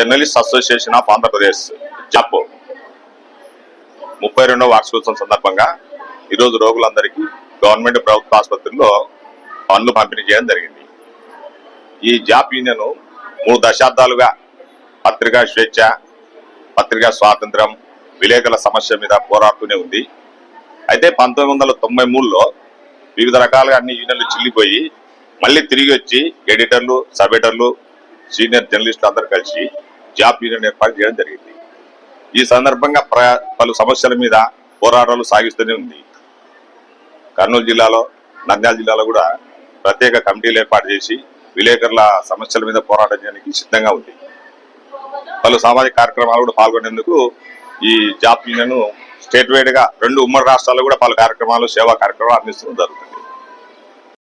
Journalist association of Andhra Pradesh జాప్ 32వ వార్షికోత్సవం సందర్భంగా ఈరోజు రోగులందరికీ గవర్నమెంట్ ప్రభుత్వ ఆసుపత్రుల్లో పనులు పంపిణీ చేయడం జరిగింది. ఈ జాప్ యూనియన్ 3 దశాబ్దాలుగా పత్రికా స్వేచ్ఛ, పత్రికా స్వాతంత్రం, విలేకరుల సమస్య మీద పోరాడుతూనే ఉంది. అయితే 1993లో వివిధ రకాలుగా అన్ని యూనియన్లు చిల్లిపోయి మళ్ళీ తిరిగి వచ్చి ఎడిటర్లు, సబ్ ఎడిటర్లు, సీనియర్ జర్నలిస్టులు అందరూ కలిసి జాప్ యూనియన్ ఏర్పాటు చేయడం జరిగింది. ఈ సందర్భంగా పలు సమస్యల మీద పోరాటాలు సాగిస్తూనే ఉంది. కర్నూలు జిల్లాలో, నంద్యాల జిల్లాలో కూడా ప్రత్యేక కమిటీలు ఏర్పాటు చేసి విలేకరుల సమస్యల మీద పోరాటం చేయడానికి సిద్ధంగా ఉంది. పలు సామాజిక కార్యక్రమాలు కూడా పాల్గొనేందుకు ఈ జాప్ యూనియన్ స్టేట్ వైడ్ గా 2 ఉమ్మడి రాష్ట్రాల్లో కూడా పలు కార్యక్రమాలు, సేవా కార్యక్రమాలు అందిస్తూ జరుగుతుంది.